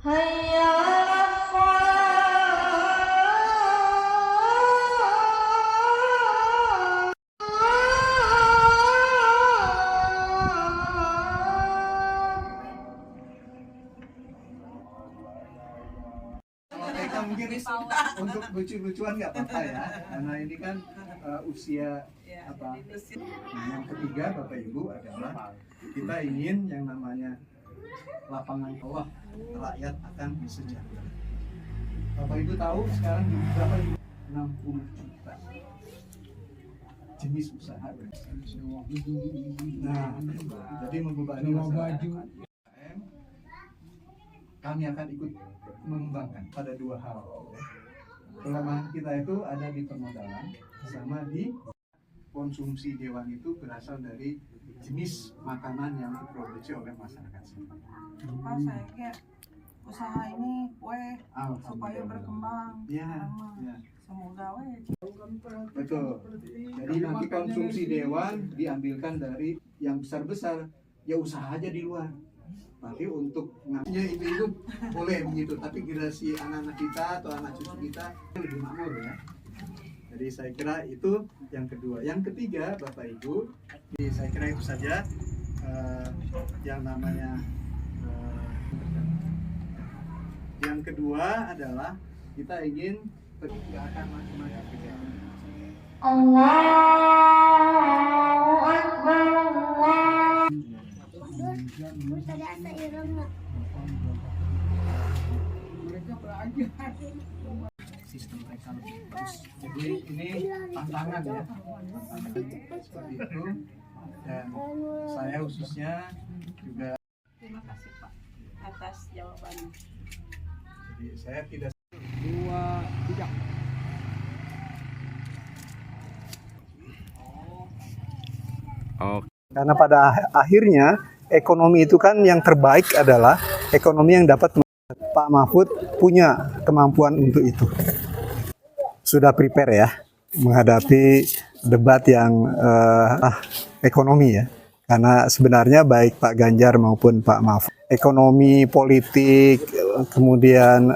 Hayya 'alal falah. Mereka mungkin untuk lucu-lucuan nggak apa-apa ya, karena ini kan usia apa. Nah, yang ketiga Bapak Ibu adalah kita ingin yang namanya lapangan bawah rakyat akan sejahtera. Bapak Ibu tahu sekarang di berapa 60 juta jenis usaha. Nah, jadi membebani masyarakat. Kami akan ikut mengembangkan pada dua hal. Kelemahan kita itu ada di permodalan sama di konsumsi hewan itu berasal dari jenis makanan yang diproduksi oleh masyarakat sendiri. Pak, saya kayak usaha ini kue supaya berkembang. Ya, ya. Semoga Betul. Jadi nanti konsumsi hewan diambilkan dari yang besar-besar, ya usaha aja di luar. Tapi untuk ngasihnya ibu-ibu boleh begitu, tapi generasi anak-anak kita atau anak cucu kita lebih makmur ya. Jadi saya kira itu yang kedua. Yang ketiga Bapak Ibu, jadi saya kira itu saja yang namanya. Yang kedua adalah kita ingin nggak akan macam-macam. Allahu Akbar, Allah. Sistem mereka lebih bagus. Jadi ini tantangan ya, seperti itu. Dan saya khususnya juga. terima kasih Pak atas jawabannya. Jadi saya tidak. 2, 3. Karena pada akhirnya ekonomi itu kan yang terbaik adalah ekonomi yang dapat. Pak Mahfud punya kemampuan untuk itu. Sudah prepare ya menghadapi debat yang ekonomi ya. Karena sebenarnya baik Pak Ganjar maupun Pak Mahfud, ekonomi, politik, kemudian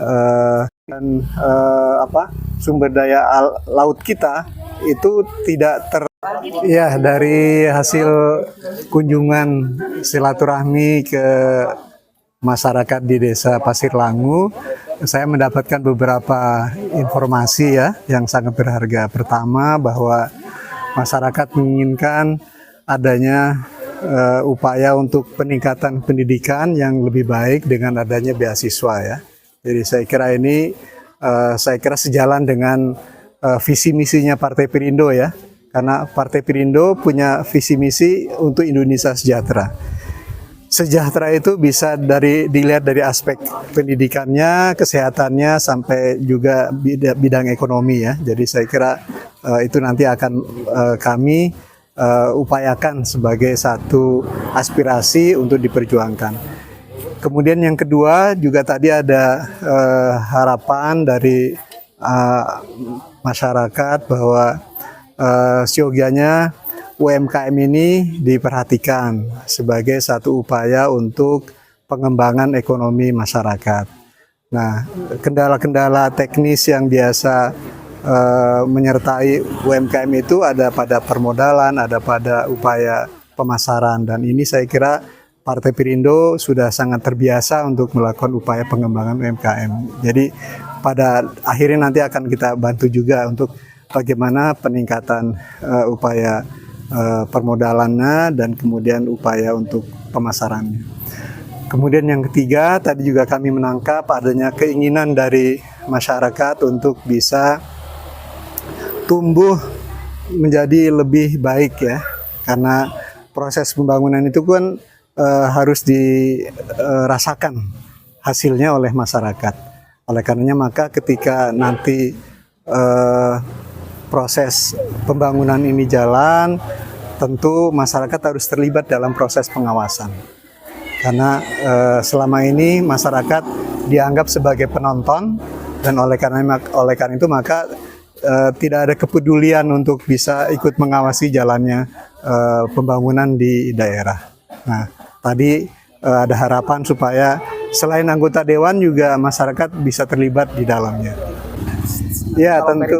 sumber daya laut kita itu tidak ya, dari hasil kunjungan silaturahmi ke masyarakat di Desa Pasir Langu, saya mendapatkan beberapa informasi ya yang sangat berharga. Pertama, bahwa masyarakat menginginkan adanya upaya untuk peningkatan pendidikan yang lebih baik dengan adanya beasiswa ya. Jadi saya kira ini sejalan dengan visi misinya Partai Perindo ya. Karena Partai Perindo punya visi misi untuk Indonesia sejahtera. Sejahtera itu bisa dilihat dari aspek pendidikannya, kesehatannya, sampai juga bidang ekonomi ya. Jadi saya kira itu nanti akan kami upayakan sebagai satu aspirasi untuk diperjuangkan. Kemudian yang kedua juga tadi ada harapan dari masyarakat bahwa siogianya UMKM ini diperhatikan sebagai satu upaya untuk pengembangan ekonomi masyarakat. Nah, kendala-kendala teknis yang biasa menyertai UMKM itu ada pada permodalan, ada pada upaya pemasaran, dan ini saya kira Partai Perindo sudah sangat terbiasa untuk melakukan upaya pengembangan UMKM. Jadi pada akhirnya nanti akan kita bantu juga untuk bagaimana peningkatan upaya permodalannya dan kemudian upaya untuk pemasarannya. Kemudian yang ketiga, tadi juga kami menangkap adanya keinginan dari masyarakat untuk bisa tumbuh menjadi lebih baik ya, karena proses pembangunan itu kan harus dirasakan hasilnya oleh masyarakat. Oleh karenanya maka ketika nanti proses pembangunan ini jalan, tentu masyarakat harus terlibat dalam proses pengawasan. Karena selama ini masyarakat dianggap sebagai penonton, dan oleh karena itu maka tidak ada kepedulian untuk bisa ikut mengawasi jalannya pembangunan di daerah. Nah, tadi ada harapan supaya selain anggota dewan juga masyarakat bisa terlibat di dalamnya. Ya tentu,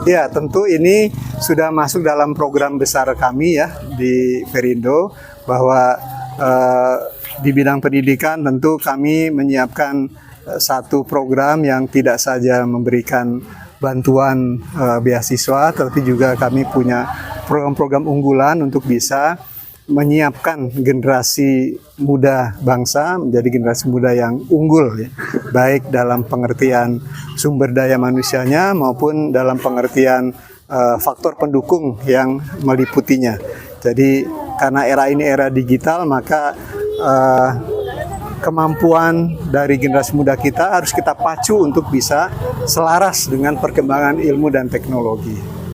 ya tentu ini sudah masuk dalam program besar kami ya di Perindo, bahwa di bidang pendidikan tentu kami menyiapkan satu program yang tidak saja memberikan bantuan beasiswa, tapi juga kami punya program-program unggulan untuk bisa menyiapkan generasi muda bangsa menjadi generasi muda yang unggul, ya, baik dalam pengertian sumber daya manusianya maupun dalam pengertian faktor pendukung yang meliputinya. Jadi karena era ini era digital, maka kemampuan dari generasi muda kita harus kita pacu untuk bisa selaras dengan perkembangan ilmu dan teknologi.